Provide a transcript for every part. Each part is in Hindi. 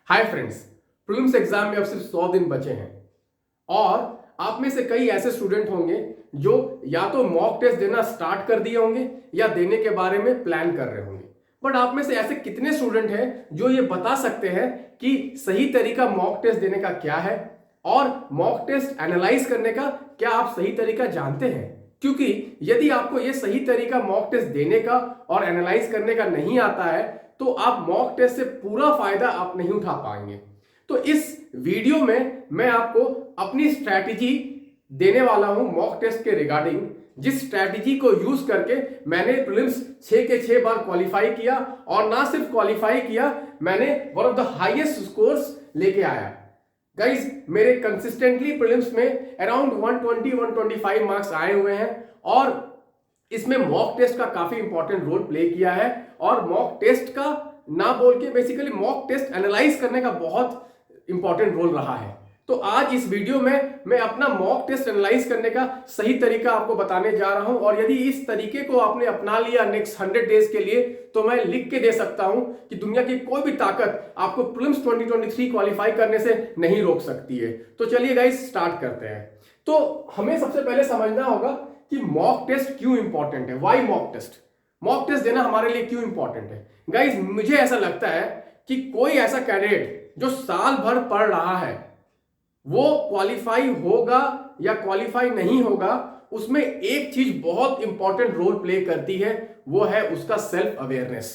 हाय फ्रेंड्स, प्रीलिम्स एग्जाम में अब सिर्फ 100 दिन बचे हैं और आप में से कई ऐसे स्टूडेंट होंगे जो या तो मॉक टेस्ट देना स्टार्ट कर दिए होंगे या देने के बारे में प्लान कर रहे होंगे। बट आप में से ऐसे कितने स्टूडेंट हैं जो ये बता सकते हैं कि सही तरीका मॉक टेस्ट देने का क्या है और मॉक टेस्ट एनालाइज करने का क्या आप सही तरीका जानते हैं? क्योंकि यदि आपको ये सही तरीका मॉक टेस्ट देने का और एनालाइज करने का नहीं आता है तो आप मॉक टेस्ट से पूरा फायदा आप नहीं उठा पाएंगे। तो इस वीडियो में मैं आपको अपनी स्ट्रैटेजी देने वाला हूं मॉक टेस्ट के रिगार्डिंग, जिस स्ट्रैटेजी को यूज करके मैंने प्रीलिम्स 6 के 6 बार क्वालिफाई किया और ना सिर्फ क्वालिफाई किया, मैंने one of the highest scores लेके आया। गाइज, मेरे कंसिस्टेंटली प्रीलिम्स में अराउंड 120-125 मार्क्स आए हुए हैं और इसमें मॉक टेस्ट का काफी इंपॉर्टेंट रोल प्ले किया है और मॉक टेस्ट का ना बोल के बेसिकली मॉक टेस्ट एनालाइज करने का बहुत इंपॉर्टेंट रोल रहा है। तो आज इस वीडियो में मैं अपना मॉक टेस्ट एनालाइज करने का सही तरीका आपको बताने जा रहा हूं और यदि इस तरीके को आपने अपना लिया नेक्स्ट 100 डेज के लिए तो मैं लिख के दे सकता हूं कि दुनिया की कोई भी ताकत आपको प्रीलिम्स 2023 क्वालिफाई करने से नहीं रोक सकती है। तो चलिए गाइस, स्टार्ट करते हैं। तो हमें सबसे पहले समझना होगा कि मॉक टेस्ट क्यों इंपॉर्टेंट है। Why mock test? Mock test देना हमारे लिए क्यों इंपॉर्टेंट है? गाइस, मुझे ऐसा लगता है कि कोई ऐसा कैंडिडेट जो साल भर पढ़ रहा है वो क्वालिफाई होगा या क्वालिफाई नहीं होगा, उसमें एक चीज बहुत इंपॉर्टेंट रोल प्ले करती है, वो है उसका सेल्फ अवेयरनेस।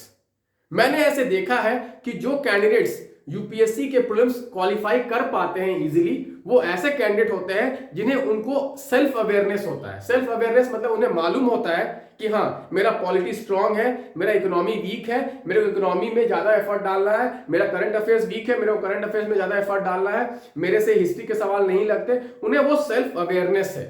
मैंने ऐसे देखा है कि जो कैंडिडेट्स यूपीएससी के प्रीलिम्स क्वालिफाई कर पाते हैं इजीली, वो ऐसे कैंडिडेट होते हैं जिन्हें उनको सेल्फ अवेयरनेस होता है। सेल्फ अवेयरनेस मतलब उन्हें मालूम होता है कि हाँ, मेरा पॉलिटी स्ट्रांग है, मेरा इकोनॉमी वीक है, मेरे को इकोनॉमी में ज्यादा एफर्ट डालना है, मेरा करंट अफेयर्स वीक है, मेरे को करंट अफेयर्स में ज्यादा एफर्ट डालना है, मेरे से हिस्ट्री के सवाल नहीं लगते। उन्हें वो सेल्फ अवेयरनेस है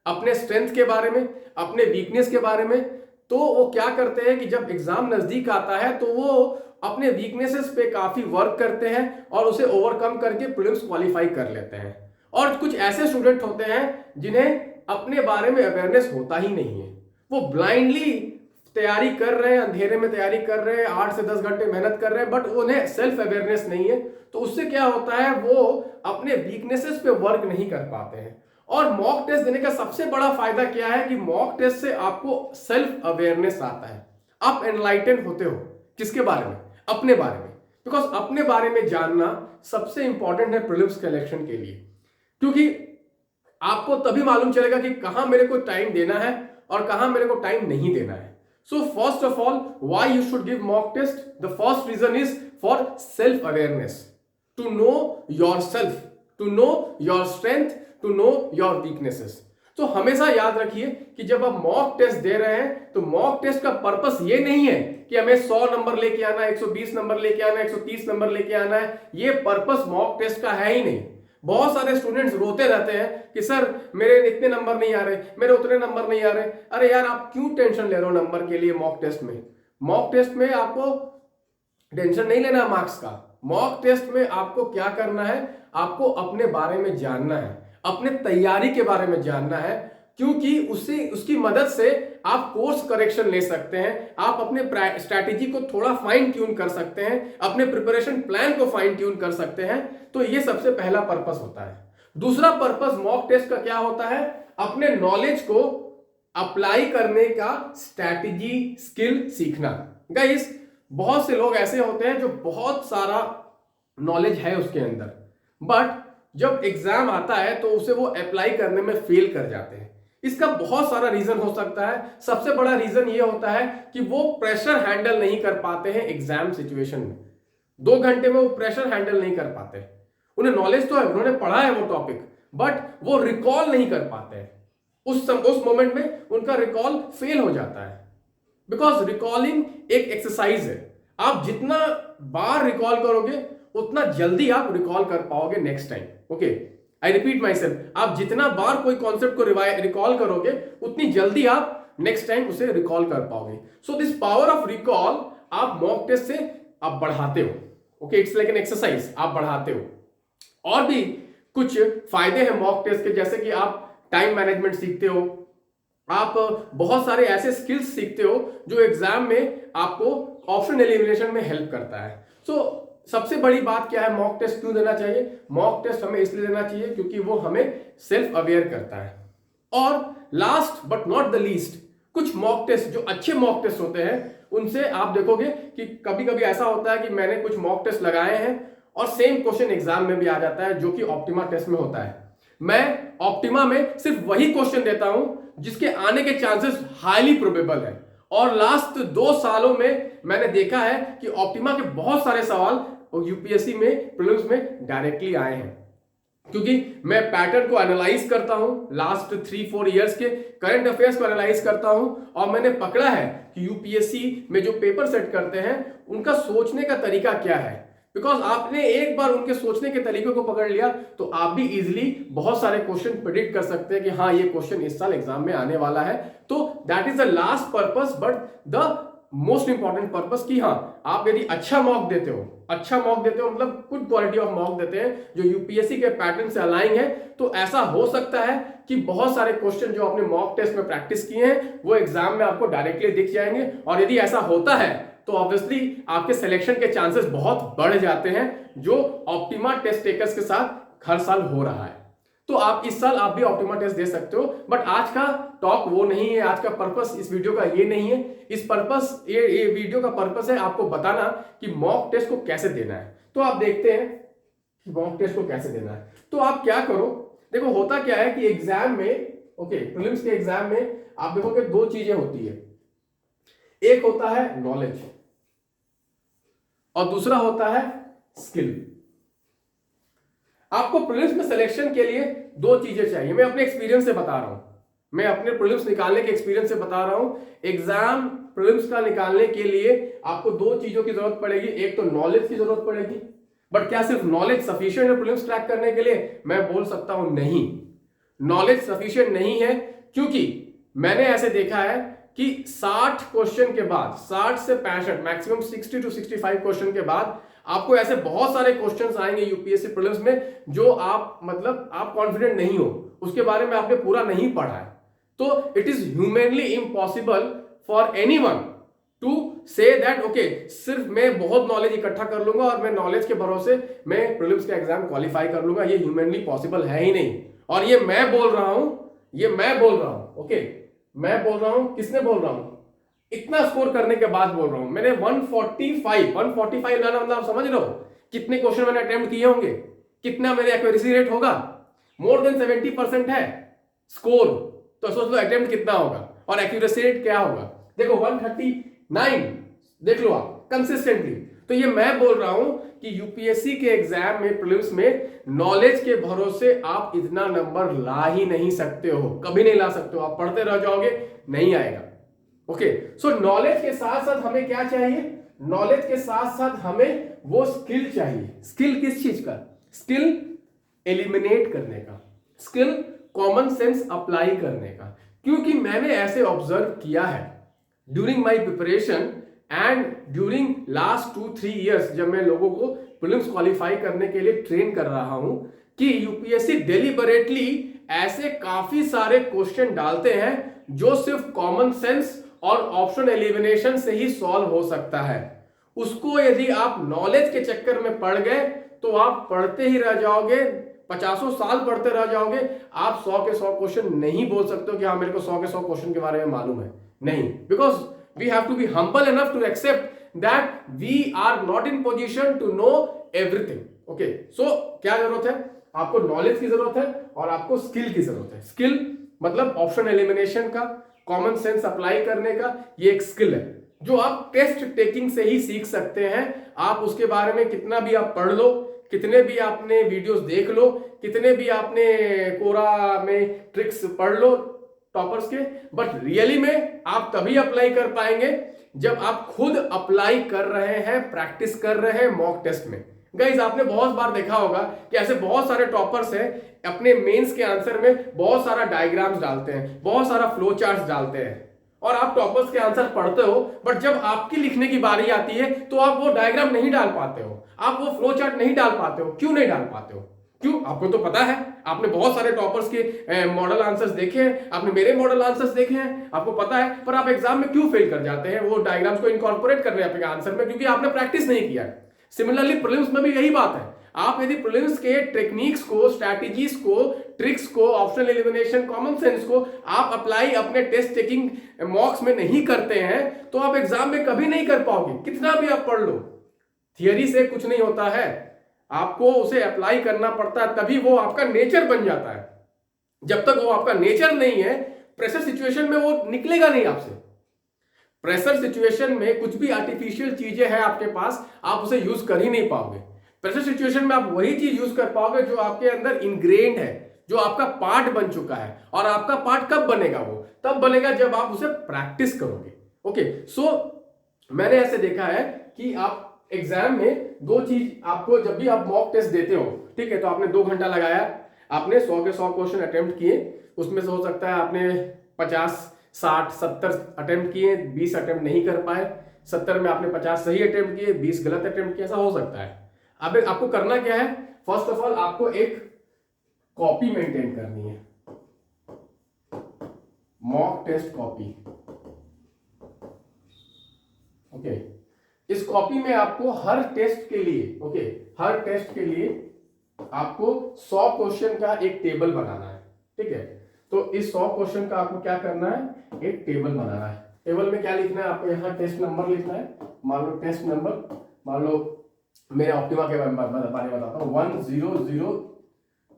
अपने स्ट्रेंथ के बारे में, अपने वीकनेस के बारे में। तो वो क्या करते हैं कि जब एग्जाम नजदीक आता है तो वो अपने वीकनेसेस पे काफी वर्क करते हैं और उसे ओवरकम करके प्रीलिम्स क्वालिफाई कर लेते हैं। और कुछ ऐसे स्टूडेंट होते हैं जिन्हें अपने बारे में अवेयरनेस होता ही नहीं है, वो ब्लाइंडली तैयारी कर रहे हैं, अंधेरे में तैयारी कर रहे हैं, 8 से 10 घंटे मेहनत कर रहे हैं, बट उन्हें सेल्फ अवेयरनेस नहीं है। तो उससे क्या होता है, वो अपने वीकनेसेस पे वर्क नहीं कर पाते हैं। और मॉक टेस्ट देने का सबसे बड़ा फायदा क्या है कि मॉक टेस्ट से आपको सेल्फ अवेयरनेस आता है। आप एनलाइटन होते हो किसके बारे में? अपने बारे में। बिकॉज अपने बारे में जानना सबसे इंपॉर्टेंट है प्रीलिम्स के इलेक्शन के लिए, क्योंकि आपको तभी मालूम चलेगा कि कहां मेरे को टाइम देना है और कहां मेरे को टाइम नहीं देना है। So first of all, why you should give mock test? The first reason is for self awareness, to know your self, to know your strength, to know your weaknesses. तो हमेशा याद रखिए कि जब आप मॉक टेस्ट दे रहे हैं तो मॉक टेस्ट का पर्पस ये नहीं है कि हमें 100 नंबर लेके आना है, 120 नंबर लेके आना है, 130 नंबर लेके आना है। ये पर्पस मॉक टेस्ट का है ही नहीं। बहुत सारे स्टूडेंट्स रोते रहते हैं कि सर मेरे इतने नंबर नहीं आ रहे, मेरे उतने नंबर नहीं आ रहे। अरे यार, आप क्यों टेंशन ले रहे हो नंबर के लिए? मॉक टेस्ट में, मॉक टेस्ट में आपको टेंशन नहीं लेना मार्क्स का। मॉक टेस्ट में आपको क्या करना है, आपको अपने बारे में जानना है, अपने तैयारी के बारे में जानना है, क्योंकि उसकी मदद से आप कोर्स करेक्शन ले सकते हैं, आप अपने स्ट्रैटेजी को थोड़ा फाइन ट्यून कर सकते हैं, अपने प्रिपरेशन प्लान को फाइन ट्यून कर सकते हैं। तो ये सबसे पहला पर्पस होता है। दूसरा पर्पस मॉक टेस्ट का क्या होता है? अपने नॉलेज को अप्लाई करने का स्ट्रैटेजी स्किल सीखना। गाइस, बहुत से लोग ऐसे होते हैं जो बहुत सारा नॉलेज है उसके अंदर, बट जब एग्जाम आता है तो उसे वो अप्लाई करने में फेल कर जाते हैं। इसका बहुत सारा रीजन हो सकता है। सबसे बड़ा रीजन ये होता है कि वो प्रेशर हैंडल नहीं कर पाते हैं एग्जाम सिचुएशन में। 2 घंटे में वो प्रेशर हैंडल नहीं कर पाते। उन्हें नॉलेज तो है, उन्होंने पढ़ा है वो टॉपिक, बट वो रिकॉल नहीं कर पाते हैं। उस मोमेंट में उनका रिकॉल फेल हो जाता है। बिकॉज रिकॉलिंग एक एक्सरसाइज है। आप जितना बार रिकॉल करोगे उतना जल्दी आप रिकॉल कर पाओगे next time. Okay, I repeat my self, आप जितना बार कोई कॉन्सेप्ट को रिकॉल करोगे उतनी जल्दी आप नेक्स्ट टाइम उसे रिकॉल कर पाओगे। So this power of recall आप मॉक टेस्ट से आप बढ़ाते हो। Okay, it's like an exercise, आप बढ़ाते हो। और भी कुछ फायदे हैं मॉक टेस्ट के, जैसे कि आप टाइम मैनेजमेंट सीखते हो, आप बहुत सारे ऐसे स्किल्स सीखते हो जो एग्जाम में आपको ऑप्शन एलिमिनेशन में हेल्प करता है। सो सबसे बड़ी बात क्या है, मॉक टेस्ट क्यों देना चाहिए? मॉक टेस्ट हमें इसलिए देना चाहिए क्योंकि वो हमें सेल्फ अवेयर करता है। और last but not the least, कुछ मॉक टेस्ट जो अच्छे मॉक टेस्ट होते हैं उनसे आप देखोगे कि कभी कभी ऐसा होता है कि मैंने कुछ मॉक टेस्ट लगाए हैं और सेम क्वेश्चन एग्जाम में भी आ जाता है, जो कि ऑप्टिमा टेस्ट में होता है। मैं ऑप्टिमा में सिर्फ वही क्वेश्चन देता हूं जिसके आने के चांसेस हाईली प्रोबेबल है। और लास्ट 2 सालों में मैंने देखा है कि ऑप्टिमा के बहुत सारे सवाल यूपीएससी में प्रीलिम्स में डायरेक्टली आए हैं, क्योंकि मैं पैटर्न को एनालाइज करता हूं, लास्ट 3-4 इयर्स के करंट अफेयर्स को एनालाइज करता हूं, और मैंने पकड़ा है कि यूपीएससी में जो पेपर सेट करते हैं उनका सोचने का तरीका क्या है। बिकॉज आपने एक बार उनके सोचने के तरीके को पकड़ लिया तो आप भी इजीली बहुत सारे क्वेश्चन प्रेडिक्ट कर सकते हैं कि हाँ, ये क्वेश्चन इस साल एग्जाम में आने वाला है। तो that is the last purpose but the most important purpose कि हाँ, आप यदि अच्छा मॉक देते हो मतलब गुड क्वालिटी ऑफ मॉक देते हैं जो यूपीएससी के पैटर्न से अलाइन है, तो ऐसा हो सकता है कि बहुत सारे क्वेश्चन जो आपने मॉक टेस्ट में प्रैक्टिस किए हैं वो एग्जाम में आपको डायरेक्टली दिख जाएंगे। और यदि ऐसा होता है तो ऑब्वियसली आपके सिलेक्शन के चांसेस बहुत बढ़ जाते हैं, जो ऑप्टिमा टेस्ट टेकर्स के साथ हर साल हो रहा है। तो आप इस साल आप भी ऑप्टिमा टेस्ट दे सकते हो, बट आज का टॉक वो नहीं है, आज का पर्पस इस वीडियो का ये नहीं है। ये वीडियो का पर्पस है आपको बताना कि मॉक टेस्ट को कैसे देना है। तो आप देखते हैं कि मॉक टेस्ट को कैसे देना है। तो आप क्या करो, देखो होता क्या है कि एग्जाम में, प्रीलिम्स के एग्जाम में आप देखोगे 2 चीजें होती है, एक होता है नॉलेज और दूसरा होता है स्किल। आपको प्रीलिम्स में सिलेक्शन के लिए 2 चीजें चाहिए। मैं अपने एक्सपीरियंस से बता रहा हूं, मैं अपने प्रीलिम्स निकालने के एक्सपीरियंस से बता रहा हूं। एग्जाम प्रीलिम्स का निकालने के लिए आपको 2 चीजों की जरूरत पड़ेगी। एक तो नॉलेज की जरूरत पड़ेगी, बट क्या सिर्फ नॉलेज सफिशिएंट है प्रीलिम्स क्रैक करने के लिए? मैं बोल सकता हूं नहीं, नॉलेज सफिशिएंट नहीं है, क्योंकि मैंने ऐसे देखा है कि 60 क्वेश्चन के बाद, 60 से 65, मैक्सिमम 60 to 65 क्वेश्चन के बाद आपको ऐसे बहुत सारे क्वेश्चंस आएंगे यूपीएससी प्रीलिम्स में जो आप कॉन्फिडेंट नहीं हो, उसके बारे में आपने पूरा नहीं पढ़ा है। तो it is humanly impossible for anyone to say that okay, सिर्फ मैं बहुत नॉलेज इकट्ठा कर लूंगा और मैं नॉलेज के भरोसे मैं प्रीलिम्स का एग्जाम क्वालिफाई कर लूंगा। ये ह्यूमनली पॉसिबल है ही नहीं। और ये मैं बोल रहा हूं, मैं बोल रहा हूं, किसने बोल रहा हूं? इतना स्कोर करने के बाद बोल रहा हूं। मैंने 145 लाना, मतलब आप समझ रहे हो कितने क्वेश्चन मैंने अटेम्प्ट किए होंगे, कितना मेरे एक्यूरेसी रेट होगा? मोर देन 70% है स्कोर। तो सोच लो अटेम्प्ट कितना होगा और एक्यूरेसी रेट क्या होगा। देखो 139 देख लो आप कंसिस्टेंटली। तो ये मैं बोल रहा हूं कि यूपीएससी के एग्जाम में, प्रीलिम्स में नॉलेज के भरोसे आप इतना नंबर ला ही नहीं सकते हो, कभी नहीं ला सकते हो। आप पढ़ते रह जाओगे, नहीं आएगा। सो नॉलेज के साथ साथ हमें क्या चाहिए? नॉलेज के साथ साथ हमें वो स्किल चाहिए। स्किल किस चीज का? स्किल एलिमिनेट करने का, स्किल कॉमन सेंस अप्लाई करने का। क्योंकि मैंने ऐसे ऑब्जर्व किया है during my preparation and during last 2-3 years, जब मैं लोगों को प्रीलिम्स क्वालिफाई करने के लिए ट्रेन कर रहा हूं, कि यूपीएससी डेलिबरेटली ऐसे काफी सारे क्वेश्चन डालते हैं जो सिर्फ कॉमन सेंस और ऑप्शन एलिमिनेशन से ही सॉल्व हो सकता है। उसको यदि आप नॉलेज के चक्कर में पड़ गए तो आप पढ़ते ही रह जाओगे, 50 साल पढ़ते रह जाओगे। आप 100 के 100 क्वेश्चन नहीं बोल सकते हो कि हाँ मेरे को 100 के 100 क्वेश्चन के बारे में मालूम है, नहीं। Because we have to be humble enough to accept that we are not in position to know everything. So क्या जरूरत है? आपको नॉलेज की जरूरत है और आपको स्किल की जरूरत है। स्किल मतलब ऑप्शन एलिमिनेशन का, कॉमन सेंस अप्लाई करने का, ये एक स्किल है जो आप टेस्ट टेकिंग से ही सीख सकते हैं। आप उसके बारे में कितना भी आप पढ़ लो, कितने भी आपने वीडियोस देख लो, कितने भी आपने कोरा में ट्रिक्स पढ़ लो टॉपर्स के, बट रियली में आप तभी अप्लाई कर पाएंगे जब आप खुद अप्लाई कर रहे हैं, प्रैक्टिस कर रहे हैं मॉक टेस्ट में। गाइस, आपने बहुत बार देखा होगा कि ऐसे बहुत सारे टॉपर्स हैं, अपने मेंस के आंसर में बहुत सारा डायग्राम्स डालते हैं, बहुत सारा फ्लो चार्ट्स डालते हैं, और आप टॉपर्स के आंसर पढ़ते हो, बट जब आपकी लिखने की बारी आती है तो आप वो डायग्राम नहीं डाल पाते हो, आप वो फ्लो चार्ट नहीं डाल पाते हो। क्यों नहीं डाल पाते हो? क्यों? आपको तो पता है, आपने बहुत सारे टॉपर्स के मॉडल आंसर्स देखे हैं, आपने मेरे मॉडल आंसर्स देखे हैं, आपको पता है, पर आप एग्जाम में क्यों फेल कर जाते हैं वो डायग्राम्स को इनकॉर्पोरेट कर रहे हैं अपने आंसर में? क्योंकि आपने प्रैक्टिस नहीं किया है। सिमिलरली प्रीलिम्स में भी यही बात है। आप यदि प्रीलिम्स के टेक्निक्स को, स्ट्रैटेजीज को, ट्रिक्स को, ऑप्शनल एलिमिनेशन, कॉमन सेंस को आप अप्लाई अपने टेस्ट टेकिंग मॉक्स में नहीं करते हैं तो आप एग्जाम में कभी नहीं कर पाओगे, कितना भी आप पढ़ लो। थियरी से कुछ नहीं होता है, आपको उसे अप्लाई करना पड़ता है, तभी वो आपका नेचर बन जाता है। जब तक वो आपका नेचर नहीं है, प्रेशर सिचुएशन में वो निकलेगा नहीं आपसे। प्रेशर सिचुएशन में कुछ भी आर्टिफिशियल चीजें हैं आपके पास, आप उसे यूज कर ही नहीं पाओगे। प्रेशर सिचुएशन में आप वही चीज यूज कर पाओगे जो आपके अंदर इनग्रेन्ड है, जो आपका पार्ट बन चुका है। और आपका पार्ट कब बनेगा? वो तब बनेगा जब आप उसे प्रैक्टिस करोगे। ओके, सो मैंने ऐसे देखा है कि आप एग्जाम में दो चीज, आपको जब भी आप मॉक टेस्ट देते हो, ठीक है, तो आपने 2 घंटा लगाया, आपने 100 के 100 क्वेश्चन अटेम्प्ट किए, उसमें से हो सकता है आपने 50, 60, 70 अटेम्प्ट किए, 20 अटेम्प्ट नहीं कर पाए, 70 में आपने 50 सही अटेम्प्ट किए, 20 गलत अटेम्प्ट किए, ऐसा हो सकता है। अब आपको करना क्या है? फर्स्ट ऑफ ऑल आपको एक कॉपी मेंटेन करनी है, मॉक टेस्ट कॉपी। ओके, इस कॉपी में आपको हर टेस्ट के लिए, ओके, हर टेस्ट के लिए आपको 100 क्वेश्चन का एक टेबल बनाना है, ठीक है। तो इस 100 क्वेश्चन का आपको क्या करना है? एक टेबल बनाना है। टेबल में क्या लिखना है? आपको यहाँ टेस्ट नंबर लिखना है। मान लो टेस्ट नंबर, मान लो मेरे ऑप्टिमा के बारे में बताता हूँ,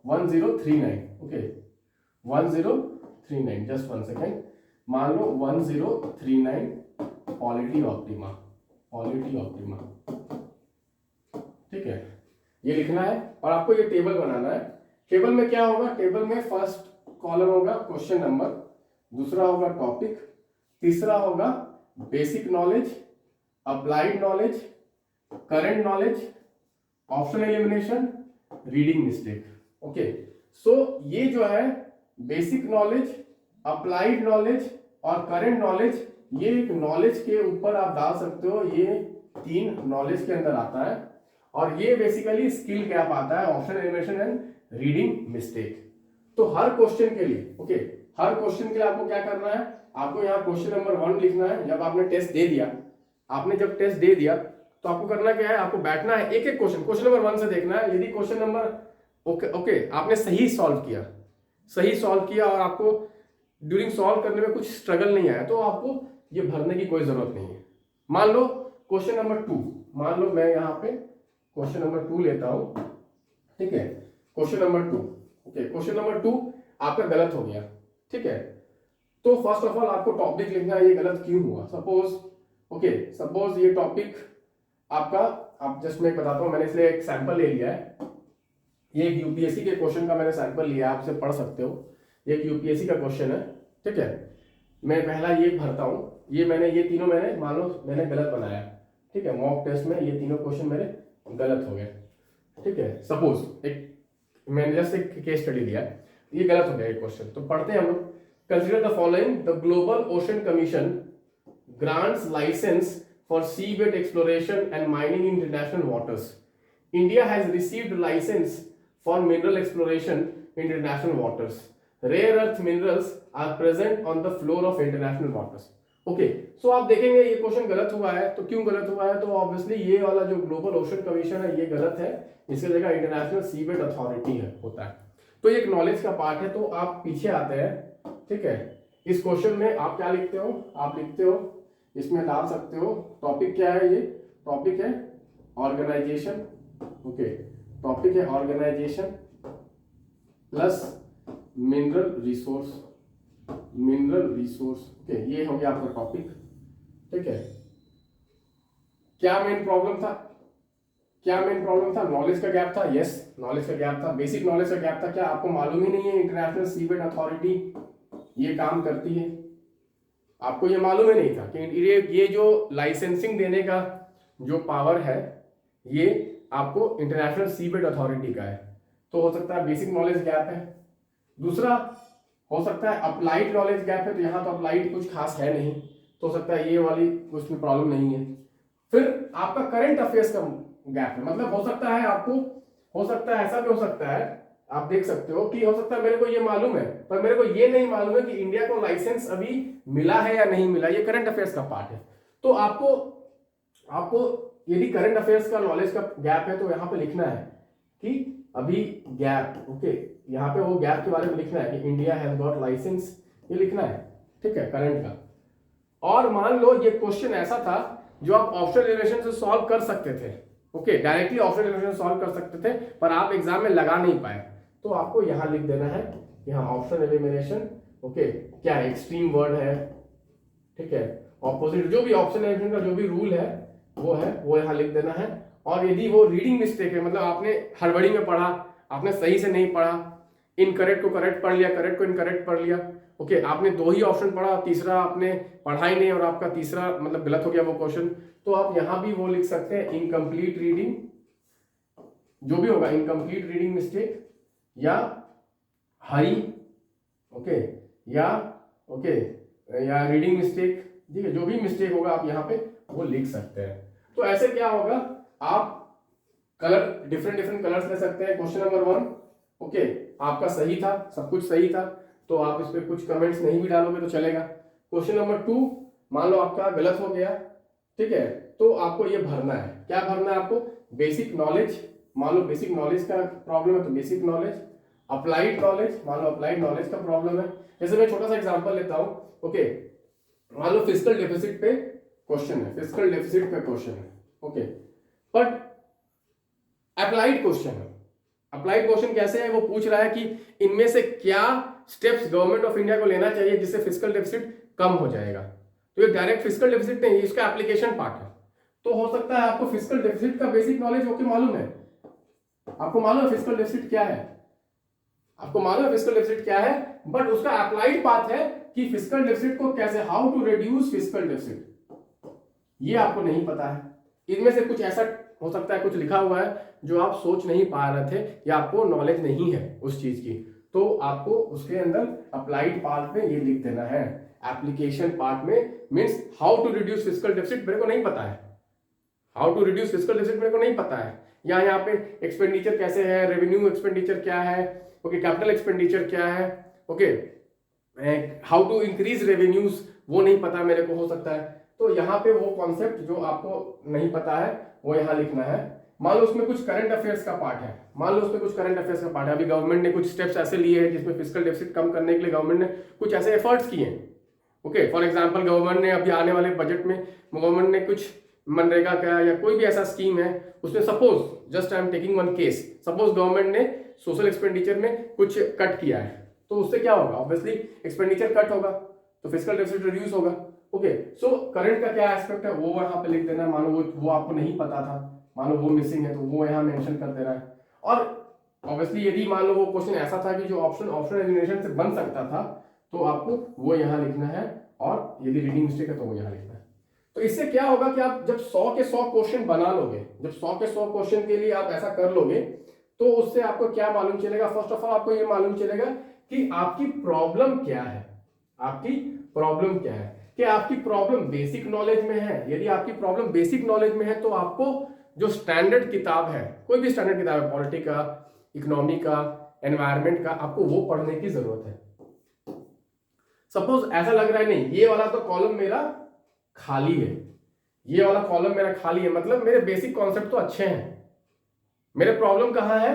1039, ओके, 1039, जस्ट 1 सेकेंड, मान लो 1039 पॉलिटी ऑप्टिमा, ठीक है, ये लिखना है। और आपको ये टेबल बनाना है। टेबल में क्या होगा? टेबल में फर्स्ट कॉलम होगा क्वेश्चन नंबर, दूसरा होगा टॉपिक, तीसरा होगा basic knowledge, applied knowledge, current knowledge, optional elimination, reading mistake. Okay, so ये जो है बेसिक नॉलेज, अप्लाइड नॉलेज और करंट नॉलेज, ये एक नॉलेज के ऊपर आप डाल सकते हो, ये 3 नॉलेज के अंदर आता है। और ये बेसिकली स्किल गैप आता है, optional elimination and reading mistake. तो हर क्वेश्चन के लिए, ओके, हर क्वेश्चन के लिए आपको क्या करना है? आपको यहाँ क्वेश्चन नंबर 1 लिखना है। जब आपने टेस्ट दे दिया, तो आपको करना क्या है? आपको बैठना है, एक एक क्वेश्चन नंबर 1 से देखना है। यदि क्वेश्चन नंबर ओके आपने सही सॉल्व किया और आपको ड्यूरिंग सॉल्व करने में कुछ स्ट्रगल नहीं आया, तो आपको ये भरने की कोई जरूरत नहीं है। मान लो क्वेश्चन नंबर 2, मान लो मैं यहाँ पे क्वेश्चन नंबर 2 लेता हूं, ठीक है, question number 2, okay, question number 2 आपका गलत हो गया, ठीक है। तो फर्स्ट ऑफ ऑल आपको टॉपिक लिखना है, ये गलत क्यों हुआ। सपोज ये टॉपिक आपका, आप जस्ट मैं बताता हूं, मैंने इसलिए एक सैंपल ले लिया है। ये एक यूपीएससी के क्वेश्चन का मैंने सैंपल लिया, आप इसे पढ़ सकते हो। एक यूपीएससी का क्वेश्चन है, ठीक है। मैं पहला ये भरता हूं, ये तीनों मैंने, मान लो मैंने गलत बनाया, ठीक है, मॉक टेस्ट में ये तीनों क्वेश्चन मेरे गलत हो गए, ठीक है। सपोज एक मैंने जस्ट एक केस स्टडी लिया, ये गलत हो गया एक क्वेश्चन। तो पढ़ते हैं हम लोग। Consider the following, the global ocean commission grants licence for seabed exploration and mining in international waters. India has received licence for mineral exploration in international waters. Rare earth minerals are present on the floor of international waters. Okay, so आप देखेंगे ये क्वेश्चन गलत हुआ है। तो क्यों गलत हुआ है? तो ऑब्वियसली ये वाला जो ग्लोबल ओशन कमीशन है ये गलत है, इसकी जगह इंटरनेशनल सीबेड अथॉरिटी है, होता है। तो ये एक नॉलेज का पार्ट है। तो आप पीछे आते हैं, ठीक है। इस क्वेश्चन में आप क्या लिखते हो? आप लिखते हो, इसमें डाल सकते हो, टॉपिक क्या है? ये टॉपिक है ऑर्गेनाइजेशन, ओके, टॉपिक है organisation plus mineral resource, okay, ये हो गया आपका टॉपिक, ठीक है। क्या मेन प्रॉब्लम था? नॉलेज का गैप था। यस, नॉलेज का गैप था, बेसिक नॉलेज का गैप था। क्या आपको मालूम ही नहीं है इंटरनेशनल सीबेड अथॉरिटी ये काम करती है? आपको ये मालूम ही नहीं था कि ये जो लाइसेंसिंग देने का जो पावर है ये आपको इंटरनेशनल सीबेड अथॉरिटी का है। तो हो सकता है बेसिक नॉलेज गैप है। दूसरा हो सकता है अप्लाइड नॉलेज गैप है, तो यहाँ तो अप्लाइड कुछ खास है नहीं, तो हो सकता है ये वाली कुछ प्रॉब्लम नहीं है। फिर आपका करंट अफेयर्स का गैप है, मतलब हो सकता है आपको, हो सकता है ऐसा भी हो सकता है, आप देख सकते हो कि हो सकता है मेरे को ये मालूम है पर मेरे को ये नहीं मालूम है कि इंडिया को लाइसेंस अभी मिला है या नहीं मिला। ये करंट अफेयर्स का पार्ट है। तो आपको यदि करंट अफेयर्स का नॉलेज का गैप है तो यहाँ पे लिखना है कि अभी गैप, ओके, यहाँ पे वो गैप के बारे में लिखना है कि इंडिया हैज गॉट लाइसेंस, ये लिखना है, ठीक है, करंट का। और मान लो ये क्वेश्चन ऐसा था जो आप ऑप्शनल एलिमिनेशन से सॉल्व कर सकते थे, okay, directly optional elimination solve कर सकते थे, पर आप एग्जाम में लगा नहीं पाए, तो आपको यहां लिख देना है यहाँ ऑप्शनल एलिमिनेशन, ओके, क्या है, एक्सट्रीम वर्ड है, ठीक है, ऑपोजिट, जो भी ऑप्शनल एलिमिनेशन का जो भी रूल है वो यहाँ लिख देना है। और यदि वो रीडिंग मिस्टेक है, मतलब आपने हड़बड़ी में पढ़ा, आपने सही से नहीं पढ़ा, इनकरेक्ट को करेक्ट पढ़ लिया, करेक्ट को इनकरेक्ट पढ़ लिया, ओके, आपने 2 ही ऑप्शन पढ़ा, तीसरा आपने पढ़ा ही नहीं और आपका तीसरा मतलब गलत हो गया वो क्वेश्चन, तो आप यहां भी वो लिख सकते हैं इनकम्प्लीट रीडिंग, जो भी होगा, इनकम्प्लीट रीडिंग मिस्टेक या हाई, ओके, या रीडिंग मिस्टेक, ठीक है, जो भी मिस्टेक होगा आप यहाँ पे वो लिख सकते हैं। तो ऐसे क्या होगा, आप कलर डिफरेंट कलर्स ले सकते हैं। क्वेश्चन नंबर 1, ओके, आपका सही था, सब कुछ सही था, तो आप इस पे कुछ कमेंट्स नहीं भी डालोगे तो चलेगा। क्वेश्चन नंबर 2, मान लो आपका गलत हो गया, ठीक है, तो आपको ये भरना है, क्या भरना है आपको, बेसिक नॉलेज, मान लो बेसिक नॉलेज का प्रॉब्लम है तो बेसिक नॉलेज, अप्लाइड नॉलेज, मान लो अप्लाइड नॉलेज का प्रॉब्लम है। जैसे मैं छोटा सा एग्जांपल लेता हूं, ओके, मान लो फिस्कल डेफिसिट पे क्वेश्चन है, फिस्कल डेफिसिट पे क्वेश्चन है, ओके, बट अप्लाइड क्वेश्चन है। अप्लाइड क्वेश्चन कैसे है, वो पूछ रहा है कि इनमें से क्या स्टेप्स गवर्नमेंट ऑफ इंडिया को लेना चाहिए जिससे फिस्कल डेफिसिट कम हो जाएगा। तो ये डायरेक्ट फिस्कल डेफिसिट नहीं, इसका एप्लीकेशन पार्ट है। तो हो सकता है आपको फिस्कल डेफिसिट का बेसिक नॉलेज ओके मालूम है, आपको मालूम है फिस्कल डेफिसिट क्या है, आपको मालूम है फिस्कल डेफिसिट क्या है, बट उसका अप्लाइड पार्ट है कि फिस्कल डेफिसिट को कैसे, how to reduce fiscal deficit, ये आपको नहीं पता है। इनमें से कुछ ऐसा हो सकता है, कुछ लिखा हुआ है जो आप सोच नहीं पा रहे थे या आपको नॉलेज नहीं है उस चीज की, तो आपको उसके अंदर अप्लाइड पार्ट में ये लिख देना है। एप्लीकेशन पार्ट में means how to reduce fiscal deficit मेरे को नहीं पता है, how to reduce fiscal deficit मेरे को नहीं पता है, या यहाँ पे एक्सपेंडिचर कैसे है, रेवेन्यू एक्सपेंडिचर क्या है, ओके, कैपिटल एक्सपेंडिचर क्या है, okay, how to increase revenues वो नहीं पता मेरे को, हो सकता है। तो यहाँ पे वो कॉन्सेप्ट जो आपको नहीं पता है वो यहाँ लिखना है। मान लो उसमें कुछ करंट अफेयर्स का पार्ट है, मान लो उसमें कुछ करंट अफेयर्स का पार्ट है, अभी गवर्नमेंट ने कुछ स्टेप्स ऐसे लिए हैं जिसमें फिस्कल डेफिसिट कम करने के लिए गवर्नमेंट ने कुछ ऐसे एफर्ट्स किए हैं, ओके, फॉर एग्जांपल गवर्नमेंट ने अभी आने वाले बजट में गवर्नमेंट ने कुछ मनरेगा का या कोई भी ऐसा स्कीम है उसमें, suppose just I am taking one case, suppose government ने सोशल एक्सपेंडिचर में कुछ कट किया है, तो उससे क्या होगा, ऑब्वियसली एक्सपेंडिचर कट होगा तो फिस्कल डेफिसिट रिड्यूस होगा, ओके। सो करंट का क्या एस्पेक्ट है वो वहां पे लिख देना है, मानो वो आपको नहीं पता था, मानो वो मिसिंग है तो वो यहाँ मेंशन कर देना है। और ऑब्वियसली यदि मान लो वो क्वेश्चन ऐसा था कि जो ऑप्शनल एलिमिनेशन से बन सकता था तो आपको वो यहाँ लिखना है, और यदि रीडिंग मिस्टेक है तो वो यहाँ लिखना है। तो इससे क्या होगा कि आप जब 100 के 100 क्वेश्चन बना लोगे, जब 100 के 100 क्वेश्चन के लिए आप ऐसा कर लोगे, तो उससे आपको क्या मालूम चलेगा, फर्स्ट ऑफ ऑल आपको ये मालूम चलेगा कि आपकी प्रॉब्लम क्या है, आपकी प्रॉब्लम क्या है, कि आपकी प्रॉब्लम बेसिक नॉलेज में है। यदि आपकी प्रॉब्लम बेसिक नॉलेज में है तो आपको जो स्टैंडर्ड किताब है, कोई भी स्टैंडर्ड किताब है, पॉलिटी का, इकोनॉमी का, एनवायरमेंट का, आपको वो पढ़ने की जरूरत है। सपोज ऐसा लग रहा है नहीं ये वाला तो कॉलम मेरा खाली है, ये वाला कॉलम मेरा खाली है, मतलब मेरे बेसिक कॉन्सेप्ट तो अच्छे हैं, मेरे प्रॉब्लम कहां है,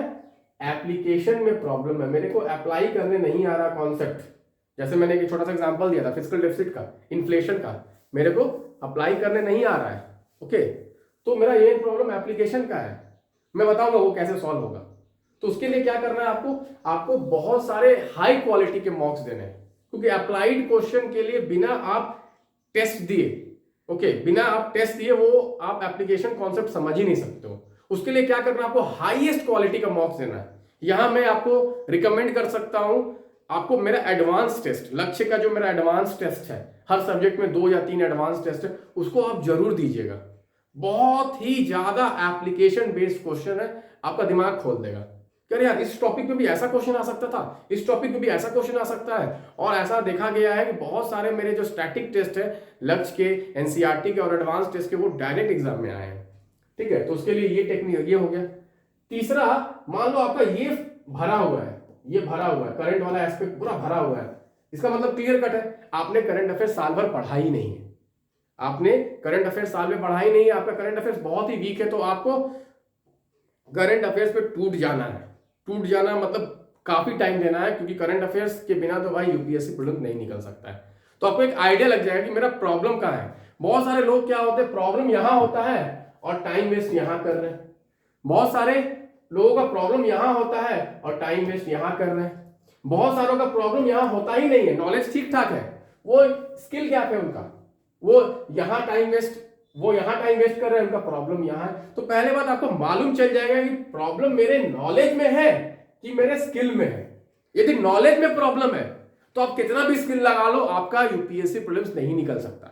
एप्लीकेशन में प्रॉब्लम है, मेरे को अप्लाई करने नहीं आ रहा कॉन्सेप्ट। जैसे मैंने एक छोटा सा एग्जांपल दिया था फिस्कल डेफिसिट का, इन्फ्लेशन का, मेरे को अप्लाई करने नहीं आ रहा है, ओके, तो मेरा ये प्रॉब्लम एप्लीकेशन का है, मैं बताऊंगा वो कैसे सॉल्व होगा। तो उसके लिए क्या करना है आपको बहुत सारे हाई क्वालिटी के मॉक्स देने हैं, क्योंकि अप्लाइड क्वेश्चन के लिए बिना आप टेस्ट दिए, ओके, बिना आप टेस्ट दिए वो आप एप्लीकेशन कॉन्सेप्ट समझ ही नहीं सकते हो। उसके लिए क्या करना है, आपको हाईएस्ट क्वालिटी का मॉक्स देना है। यहां मैं आपको रिकमेंड कर सकता हूं, आपको मेरा एडवांस टेस्ट, लक्ष्य का जो मेरा एडवांस टेस्ट है, हर सब्जेक्ट में 2 या 3 एडवांस टेस्ट है, उसको आप जरूर दीजिएगा। बहुत ही ज्यादा एप्लीकेशन बेस्ड क्वेश्चन है, आपका दिमाग खोल देगा। कह यार इस टॉपिक में भी ऐसा क्वेश्चन आ सकता था, इस टॉपिक में भी ऐसा क्वेश्चन आ सकता है। और ऐसा देखा गया है कि बहुत सारे मेरे जो स्टैटिक टेस्ट है लक्ष्य के, एनसीईआरटी के और एडवांस टेस्ट के, वो डायरेक्ट एग्जाम में आए हैं, ठीक है। तो उसके लिए ये टेक्निक ये हो गया। तीसरा, मान लो आपका ये भरा हुआ है, ये भरा हुआ है, करंट वाला एस्पेक्ट पूरा भरा हुआ है, इसका मतलब क्लियर कट है आपने करंट अफेयर साल भर पढ़ा ही नहीं है, आपने करंट अफेयर्स साल में पढ़ा ही नहीं है, आपका करंट अफेयर्स बहुत ही वीक है, तो आपको करंट अफेयर्स पे टूट जाना है। टूट जाना मतलब काफी टाइम देना है, क्योंकि करंट अफेयर्स के बिना तो भाई यूपीएससी प्रीलिम्स नहीं निकल सकता है। तो आपको एक आइडिया लग जाएगा कि मेरा प्रॉब्लम कहाँ है। बहुत सारे लोग क्या होते हैं, प्रॉब्लम यहां होता है और टाइम वेस्ट यहां कर रहे हैं। बहुत सारे लोगों का प्रॉब्लम यहां होता है और टाइम वेस्ट यहां कर रहे हैं। बहुत सारों का प्रॉब्लम यहां होता ही नहीं है, नॉलेज ठीक ठाक है, वो स्किल गैप है उनका, वो यहां टाइम वेस्ट कर रहे हैं, उनका प्रॉब्लम यहां है। तो पहले बात आपको मालूम चल जाएगा कि प्रॉब्लम मेरे नॉलेज में है कि मेरे स्किल में है। यदि नॉलेज में प्रॉब्लम है तो आप कितना भी स्किल लगा लो, आपका यूपीएससी प्रीलिम्स नहीं निकल सकता,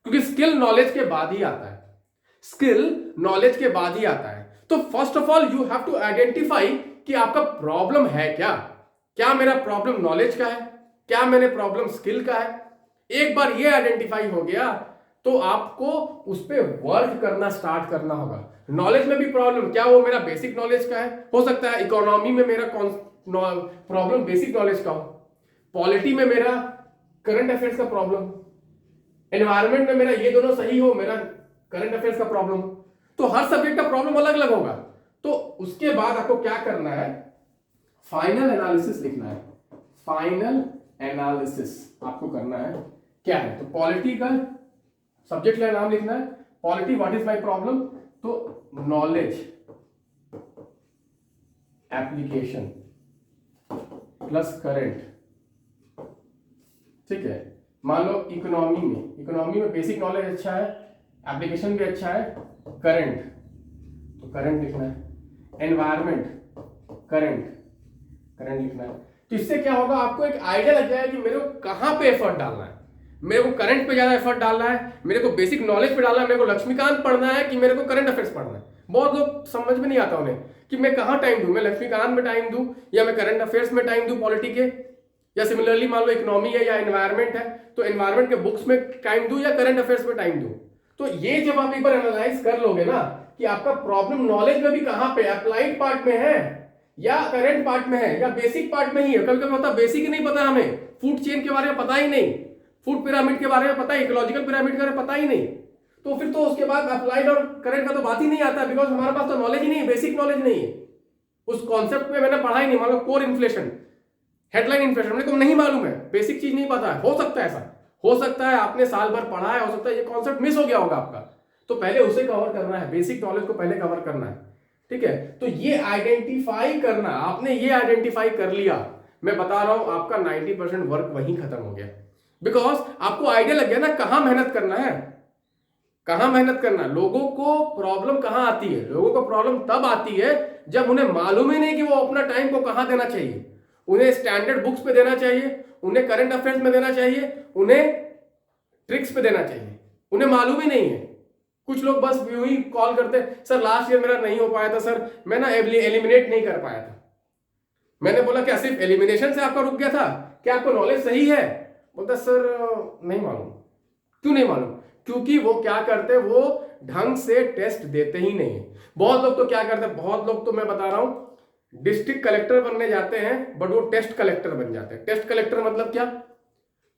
क्योंकि स्किल नॉलेज के बाद ही आता है। स्किल नॉलेज के बाद ही आता है। तो first of all you have to identify कि आपका प्रॉब्लम है क्या मेरा प्रॉब्लम नॉलेज का है, क्या मेरे प्रॉब्लम स्किल का है। एक बार ये आइडेंटिफाई हो गया तो आपको उस पर वर्क करना स्टार्ट करना होगा। नॉलेज में भी प्रॉब्लम, क्या वो मेरा बेसिक नॉलेज का है? हो सकता है इकोनॉमी में मेरा प्रॉब्लम बेसिक नॉलेज का हो, पॉलिटी में मेरा करंट अफेयर्स का प्रॉब्लम, एनवायरमेंट में मेरा ये दोनों सही हो, मेरा करंट अफेयर्स का प्रॉब्लम। तो हर सब्जेक्ट का प्रॉब्लम अलग अलग होगा। तो उसके बाद आपको क्या करना है, फाइनल एनालिसिस लिखना है। फाइनल एनालिसिस आपको करना है क्या है, तो पॉलिटी का सब्जेक्ट का नाम लिखना है, polity what is my problem, तो नॉलेज एप्लीकेशन प्लस करंट। ठीक है, मान लो इकोनॉमी में बेसिक नॉलेज अच्छा है, एप्लीकेशन भी अच्छा है, करंट, तो करंट लिखना है। एनवायरमेंट करंट लिखना है। तो इससे क्या होगा, आपको एक आइडिया लग जाएगा कि मेरे को कहां पे एफर्ट डालना है। मेरे को करंट पे ज्यादा एफर्ट डालना है, मेरे को बेसिक नॉलेज पे डालना है, मेरे को लक्ष्मीकांत पढ़ना है कि मेरे को करंट अफेयर्स पढ़ना है। बहुत लोग समझ में नहीं आता उन्हें कि मैं कहां टाइम दूं, मैं लक्ष्मीकांत में टाइम दूं या मैं करंट अफेयर्स में टाइम दूं पॉलिटी के, या सिमिलरली मान लो इकोनॉमी है या एनवायरमेंट है तो एनवायरमेंट के बुक्स में टाइम दूं या करंट अफेयर्स में टाइम दूं। तो ये जब आप एक बार एनालाइज कर लोगे ना कि आपका प्रॉब्लम नॉलेज में भी कहां पे, अप्लाइड पार्ट में है या करंट पार्ट में है या बेसिक पार्ट में ही है। कभी कभी पता बेसिक ही नहीं पता, हमें फूड चेन के बारे में पता ही नहीं, फूड पिरामिड के बारे में पता है, इकोलॉजिकल पिरामिड के बारे में पता ही नहीं, तो फिर तो उसके बाद अप्लाइड और करंट का तो बात ही नहीं आता, बिकॉज हमारे पास तो नॉलेज ही नहीं है, बेसिक नॉलेज नहीं है, उस कॉन्सेप्ट में मैंने पढ़ा ही नहीं। मान लो कोर इन्फ्लेशन, हेडलाइन इन्फ्लेशन मेरे को नहीं मालूम है, बेसिक चीज नहीं पता है, हो सकता है ऐसा, हो सकता है आपने साल भर पढ़ा है, हो सकता है ये कॉन्सेप्ट मिस हो गया होगा आपका, तो पहले उसे कवर करना है, बेसिक नॉलेज को पहले कवर करना है। ठीक है, तो ये आइडेंटिफाई करना, आपने ये आइडेंटिफाई कर लिया, मैं बता रहा हूं आपका 90% वर्क वहीं खत्म हो गया, बिकॉज आपको आइडिया लग गया ना कहां मेहनत करना है, कहां मेहनत करना है। लोगों को प्रॉब्लम कहां आती है, लोगों को प्रॉब्लम तब आती है जब उन्हें मालूम ही नहीं कि वो अपना टाइम को कहां देना चाहिए। उन्हें स्टैंडर्ड बुक्स पे देना चाहिए, उन्हें करंट अफेयर्स में देना चाहिए, उन्हें ट्रिक्स पे देना चाहिए, उन्हें मालूम ही नहीं है। कुछ लोग बस यूं ही कॉल करते हैं, सर लास्ट ईयर मेरा नहीं हो पाया था सर, मैं ना एलिमिनेट नहीं कर पाया था। मैंने बोला क्या सिर्फ एलिमिनेशन से आपका रुक गया था, क्या आपको नॉलेज सही है? बोलता सर नहीं मालूम। क्यों नहीं मालूम? क्योंकि वो क्या करते हैं, वो ढंग से टेस्ट देते ही नहीं है। बहुत लोग तो क्या करते हैं, बहुत लोग तो मैं बता रहा हूं डिस्ट्रिक्ट कलेक्टर बनने जाते हैं बट वो टेस्ट कलेक्टर बन जाते हैं। टेस्ट कलेक्टर मतलब क्या,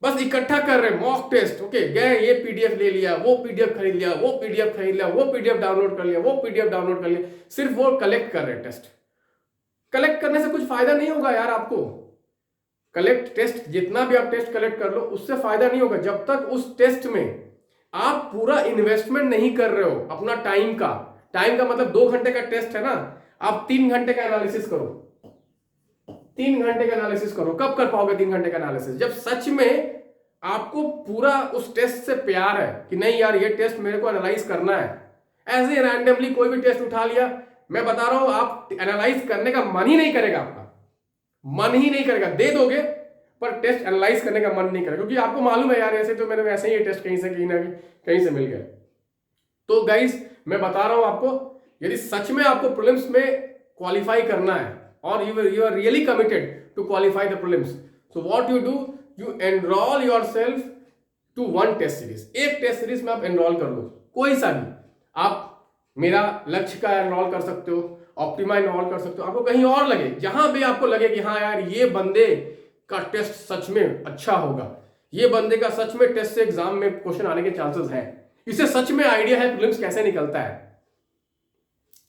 बस इकट्ठा कर रहे मॉक टेस्ट, ओके गए ये पीडीएफ ले लिया, वो पीडीएफ खरीद लिया, वो पीडीएफ खरीद लिया, वो पीडीएफ डाउनलोड कर लिया, वो पीडीएफ डाउनलोड कर लिया, सिर्फ वो कलेक्ट कर रहे हैं। टेस्ट कलेक्ट करने से कुछ फायदा नहीं होगा यार आपको। कलेक्ट टेस्ट, जितना भी आप टेस्ट कलेक्ट कर लो उससे फायदा नहीं होगा जब तक उस टेस्ट में आप पूरा इन्वेस्टमेंट नहीं कर रहे हो अपना टाइम का। टाइम का मतलब 2 घंटे का टेस्ट है ना, आप 3 घंटे का एनालिसिस करो, 3 घंटे का एनालिसिस करो। कब कर पाओगे 3 घंटे का एनालिसिस? जब सच में आपको पूरा उस टेस्ट से प्यार है कि नहीं यार ये टेस्ट मेरे को एनालाइज करना है। ऐसे रैंडमली कोई भी टेस्ट उठा लिया, मैं बता रहा हूं आप एनालाइज करने का मन ही नहीं करेगा, आपका मन ही नहीं करेगा। दे दोगे पर टेस्ट एनालाइज करने का मन नहीं करेगा, क्योंकि आपको मालूम है यार ऐसे तो मैंने वैसे ही ये टेस्ट कहीं ना कहीं से मिल गया। तो गाइस मैं बता रहा हूं आपको, यदि सच में आपको प्रीलिम्स में क्वालिफाई करना है और you are really committed to qualify the prelims, so what you do, you enrol yourself to 1 test series. एक टेस्ट सीरीज में आप एनरोल कर लो, कोई सा भी। आप मेरा लक्ष्य का एनरोल कर सकते हो, ऑप्टिमा एनरोल कर सकते हो, आपको कहीं और लगे, जहां भी आपको लगे कि हाँ यार ये बंदे का टेस्ट सच में अच्छा होगा, ये बंदे का सच में टेस्ट से एग्जाम में क्वेश्चन आने के चांसेस हैं, इसे सच में आइडिया है प्रीलिम्स कैसे निकलता है,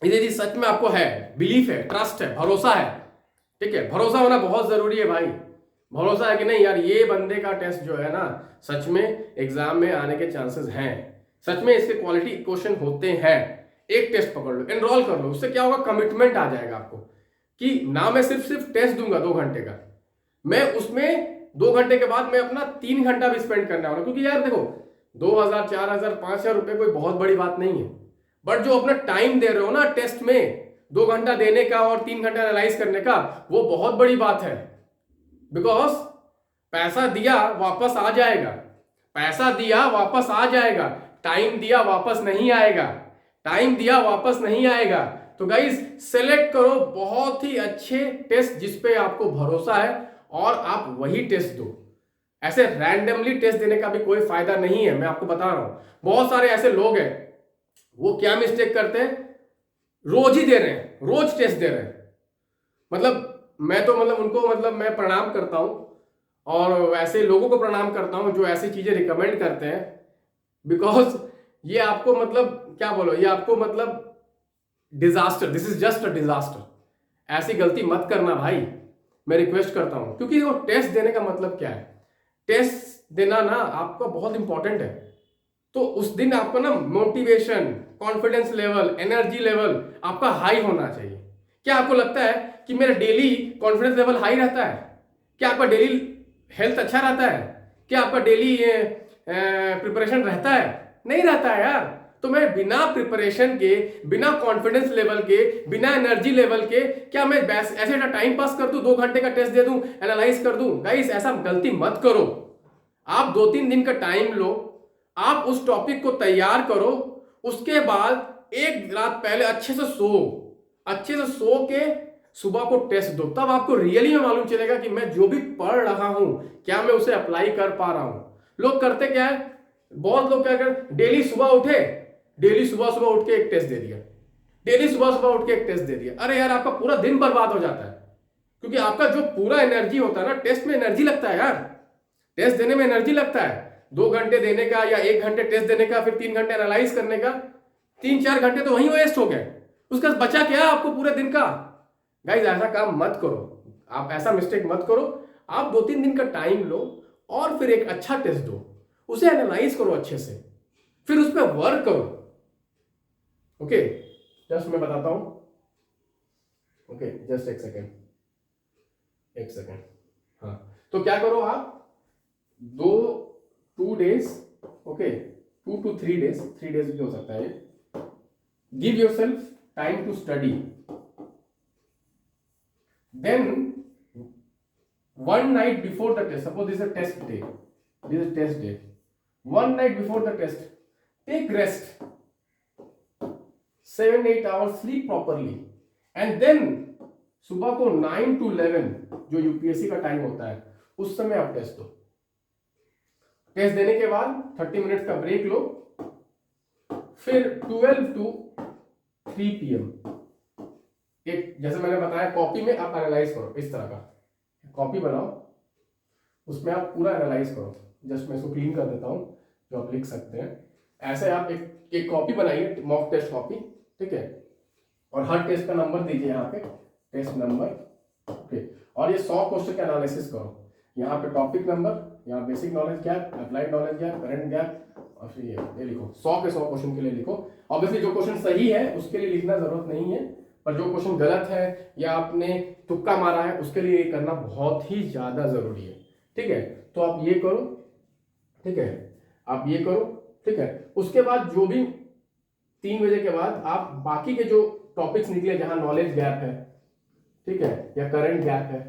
यदि सच में आपको है, बिलीफ है, ट्रस्ट है, भरोसा है, ठीक है, भरोसा होना बहुत जरूरी है भाई, भरोसा है कि नहीं यार ये बंदे का टेस्ट जो है ना सच में एग्जाम में आने के चांसेस हैं, सच में इसके क्वालिटी क्वेश्चन होते हैं, एक टेस्ट पकड़ लो, एनरोल कर लो, उससे क्या होगा, कमिटमेंट आ जाएगा आपको कि ना मैं सिर्फ टेस्ट दूंगा 2 घंटे का, मैं उसमें 2 घंटे के बाद मैं अपना 3 घंटा भी स्पेंड करने वाला, क्योंकि यार देखो 2,000 4,000 5,000 रुपए कोई बहुत बड़ी बात नहीं है, बट जो अपना टाइम दे रहे हो ना टेस्ट में 2 घंटा देने का और 3 घंटा एनालाइज करने का, वो बहुत बड़ी बात है। बिकॉज पैसा दिया वापस आ जाएगा, पैसा दिया वापस आ जाएगा, टाइम दिया वापस नहीं आएगा, टाइम दिया वापस नहीं आएगा। तो गाइज सेलेक्ट करो बहुत ही अच्छे टेस्ट जिसपे आपको भरोसा है और आप वही टेस्ट दो। ऐसे रैंडमली टेस्ट देने का भी कोई फायदा नहीं है, मैं आपको बता रहा हूं। बहुत सारे ऐसे लोग हैं वो क्या मिस्टेक करते हैं, रोज ही दे रहे हैं, रोज टेस्ट दे रहे हैं। मैं तो उनको मैं प्रणाम करता हूं और वैसे लोगों को प्रणाम करता हूं जो ऐसी चीजें रिकमेंड करते हैं, बिकॉज ये आपको क्या बोलो, ये आपको disaster, this is just a disaster. ऐसी गलती मत करना भाई, मैं रिक्वेस्ट करता हूं, क्योंकि वो टेस्ट देने का मतलब क्या है, टेस्ट देना ना आपका बहुत इंपॉर्टेंट है। तो उस दिन आपका ना motivation, confidence level, energy level आपका हाई होना चाहिए। क्या आपको लगता है कि मेरा डेली कॉन्फिडेंस लेवल हाई रहता है? क्या आपका डेली हेल्थ अच्छा रहता है? क्या आपका डेली प्रिपरेशन रहता है? नहीं रहता है यार। तो मैं बिना प्रिपरेशन के, बिना कॉन्फिडेंस लेवल के, बिना एनर्जी लेवल के क्या मैं ऐसे टाइम पास कर दूं, 2 घंटे का टेस्ट दे दूं, एनालाइज कर दूं? गाइस ऐसा गलती मत करो। आप 2-3 दिन का टाइम लो, आप उस टॉपिक को तैयार करो, उसके बाद एक रात पहले अच्छे से सो के सुबह को टेस्ट दो, तब आपको रियली में मालूम चलेगा कि मैं जो भी पढ़ रहा हूं क्या मैं उसे अप्लाई कर पा रहा हूं। लोग करते क्या है, बहुत लोग क्या कर, डेली सुबह उठ के एक टेस्ट दे दिया, डेली सुबह उठ के एक टेस्ट दे दिया। अरे यार आपका पूरा दिन बर्बाद हो जाता है, क्योंकि आपका जो पूरा एनर्जी होता है ना, टेस्ट में एनर्जी लगता है यार, टेस्ट देने में एनर्जी लगता है। 2 घंटे देने का या 1 घंटे टेस्ट देने का, फिर 3 घंटे एनालाइज करने का, 3-4 घंटे तो वहीं वेस्ट हो गए, उसका बचा क्या आपको पूरे दिन का? गाइज ऐसा काम मत करो, आप ऐसा मिस्टेक मत करो। आप 2-3 दिन का टाइम लो और फिर एक अच्छा टेस्ट दो, उसे एनालाइज करो अच्छे से, फिर उस पर वर्क करो। ओके, जस्ट मैं बताता हूं। ओके, जस्ट एक सेकेंड। हाँ, तो क्या करो आप, 2 days, okay, 2 to 3 days, 3 days भी हो सकता है, give yourself time to study, then one night before the test, suppose this is a test day, one night before the test take rest, 7-8 hours sleep properly, and then सुबह को 9 to 11 जो यूपीएससी का टाइम होता है उस समय आप टेस्ट दो। टेस्ट देने के बाद 30 मिनट का ब्रेक लो, फिर 12 to 3 PM एक, जैसे मैंने बताया, कॉपी में आप एनालाइज करो, इस तरह का कॉपी बनाओ, उसमें आप पूरा एनालाइज करो। जस्ट मैं इसको क्लीन कर देता हूं जो आप लिख सकते हैं। ऐसे आप एक कॉपी बनाइए, मॉक टेस्ट कॉपी, ठीक है, और हर टेस्ट का नंबर दीजिए यहाँ पे, टेस्ट नंबर, ओके, और ये 100 क्वेश्चन का एनालिसिस करो। यहाँ पे टॉपिक नंबर, यहाँ basic knowledge gap, applied knowledge gap, current gap, और फिर ये लिखो, 100 के 100 क्वेश्चन के लिए लिखो। ऑब्वियसली जो क्वेश्चन सही है उसके लिए लिखना जरूरत नहीं है, पर जो क्वेश्चन गलत है या आपने तुक्का मारा है उसके लिए ये करना बहुत ही ज्यादा जरूरी है, ठीक है। तो आप ये करो, ठीक है, आप ये करो, ठीक है। उसके बाद जो भी 3 बजे के बाद आप बाकी के जो टॉपिक्स निकले जहां नॉलेज गैप है, ठीक है, या करंट गैप है,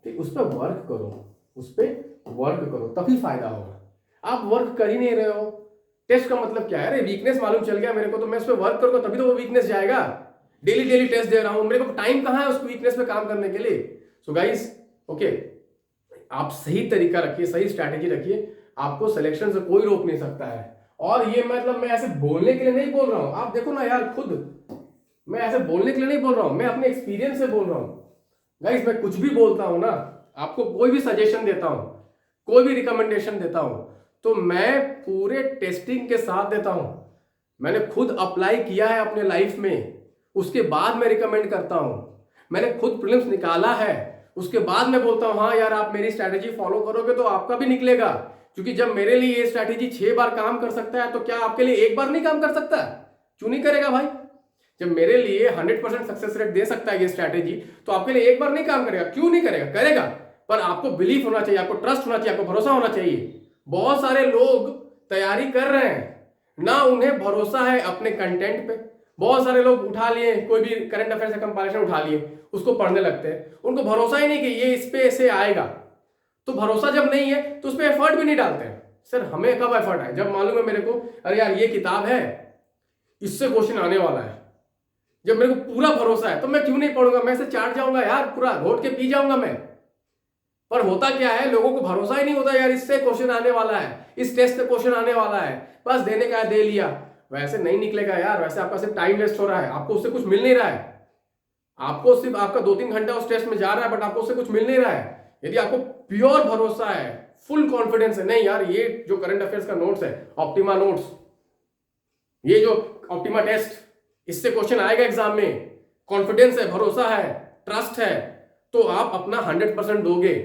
ठीक, उस पर वर्क करो, तभी फायदा होगा। आप वर्क कर ही नहीं रहे हो, टेस्ट का मतलब क्या है, अरे वीकनेस मालूम चल गया मेरे को, तो मैं उस पर वर्क करूंगा तभी तो वो वीकनेस जाएगा। डेली टेस्ट दे रहा हूं, मेरे को टाइम कहां है उस वीकनेस पे काम करने के लिए? सो गाइस, ओके, आप सही तरीका रखिए, सही स्ट्रैटेजी रखिए, आपको सिलेक्शन से कोई रोक नहीं सकता है। और ये मैं ऐसे बोलने के लिए नहीं बोल रहा हूं, आप देखो ना यार खुद, मैं ऐसे बोलने के लिए नहीं बोल रहा हूं, मैं अपने एक्सपीरियंस से बोल रहा हूं। गाइस मैं कुछ भी बोलता हूं ना, आपको कोई भी सजेशन देता हूं, कोई भी रिकमेंडेशन देता हूं तो मैं पूरे टेस्टिंग के साथ देता हूं। मैंने खुद अप्लाई किया है अपने लाइफ में, उसके बाद मैं रिकमेंड करता हूं। मैंने खुद प्रीलिम्स निकाला है, उसके बाद मैं बोलता हूं हाँ यार आप मेरी स्ट्रैटेजी फॉलो करोगे तो आपका भी निकलेगा। क्योंकि जब मेरे लिए ये स्ट्रैटेजी 6 बार काम कर सकता है तो क्या आपके लिए एक बार नहीं काम कर सकता? क्यों नहीं करेगा भाई? जब मेरे लिए 100% सक्सेस रेट दे सकता है ये स्ट्रैटेजी, तो आपके लिए एक बार नहीं काम करेगा? क्यों नहीं करेगा? करेगा। पर आपको बिलीफ होना चाहिए, आपको ट्रस्ट होना चाहिए, आपको भरोसा होना चाहिए। बहुत सारे लोग तैयारी कर रहे हैं, ना उन्हें भरोसा है अपने कंटेंट पे। बहुत सारे लोग उठा लिए, कोई भी करंट अफेयर से कंपारिजन उठा लिए, उसको पढ़ने लगते हैं, उनको भरोसा ही नहीं कि ये इस पे ऐसे आएगा। तो भरोसा जब नहीं है तो उस पर एफर्ट भी नहीं डालते हैं। सर हमें कब एफर्ट है? जब मालूम है मेरे को अरे यार ये किताब है, इससे क्वेश्चन आने वाला है, जब मेरे को पूरा भरोसा है तो मैं क्यों नहीं पढ़ूंगा? मैं इसे चाट जाऊंगा यार, पूरा घोट के पी जाऊंगा मैं। पर होता क्या है, लोगों को भरोसा ही नहीं होता यार इससे क्वेश्चन आने वाला है, इस टेस्ट से क्वेश्चन आने वाला है, बस देने का है दे लिया। वैसे नहीं निकलेगा यार, वैसे आपका सिर्फ टाइम वेस्ट हो रहा है, आपको उससे कुछ मिल नहीं रहा है। आपको सिर्फ आपका 2-3 घंटा उस टेस्ट में जा रहा है, बट आपको उससे कुछ मिल नहीं रहा है। यदि आपको प्योर भरोसा है, फुल कॉन्फिडेंस है, नहीं यार ये जो करंट अफेयर्स का नोट्स है, ऑप्टिमा नोट्स, ये जो ऑप्टिमा टेस्ट, इससे क्वेश्चन आएगा एग्जाम में, कॉन्फिडेंस है, भरोसा है, ट्रस्ट है, तो आप अपना 100% दोगे।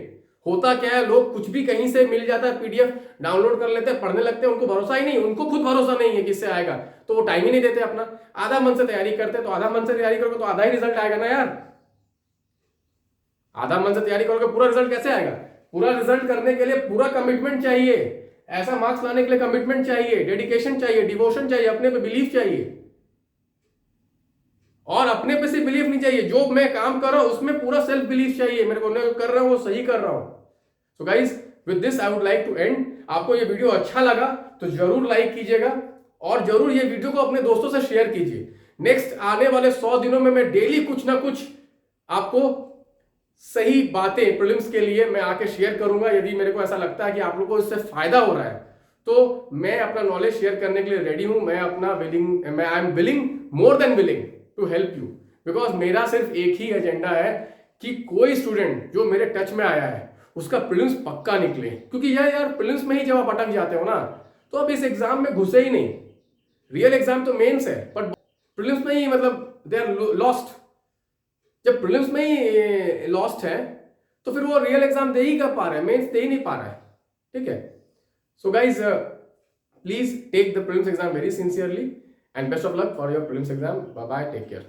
होता क्या है, लोग कुछ भी कहीं से मिल जाता है, पीडीएफ डाउनलोड कर लेते हैं, पढ़ने लगते हैं, उनको भरोसा ही नहीं, उनको खुद भरोसा नहीं है किससे आएगा, तो वो टाइम ही नहीं देते अपना। आधा मन से तैयारी करते हैं, तो आधा मन से तैयारी करोगे तो आधा ही रिजल्ट आएगा ना यार। आधा मन से तैयारी करोगे पूरा रिजल्ट कैसे आएगा? पूरा रिजल्ट करने के लिए पूरा कमिटमेंट चाहिए, ऐसा मार्क्स लाने के लिए कमिटमेंट चाहिए, डेडिकेशन चाहिए, डिवोशन चाहिए, अपने पे बिलीफ चाहिए। और अपने पे से बिलीफ नहीं चाहिए, जो मैं काम कर रहा हूं उसमें पूरा सेल्फ बिलीफ चाहिए, मेरे को मैं कर रहा हूं वो सही कर रहा हूं। So guys with this I would like to end. आपको ये वीडियो अच्छा लगा तो जरूर लाइक कीजिएगा और जरूर ये वीडियो को अपने दोस्तों से शेयर कीजिए। नेक्स्ट आने वाले 100 दिनों में मैं डेली कुछ ना कुछ आपको सही बातें प्रीलिम्स के लिए मैं आके शेयर करूंगा। यदि मेरे को ऐसा लगता है कि आप लोगों को इससे फायदा हो रहा है तो मैं अपना नॉलेज शेयर करने के लिए रेडी हूं। मैं अपना I am willing, more than willing to help you, because मेरा सिर्फ एक ही एजेंडा है कि कोई स्टूडेंट जो मेरे टच में आया है उसका प्रीलिम्स पक्का निकले। क्योंकि यार प्रीलिम्स में ही जब आप अटक जाते हो ना तो आप इस एग्जाम में घुसे ही नहीं। रियल एग्जाम तो मेंस है, बट प्रीलिम्स में ही मतलब दे आर लॉस्ट। जब प्रीलिम्स में ही लॉस्ट है तो फिर वो रियल एग्जाम दे ही कर पा रहे हैं, मेंस दे ही नहीं पा रहा है। ठीक है, so guys please take the prelims exam very sincerely and best of luck for your prelims exam. Bye bye, take care.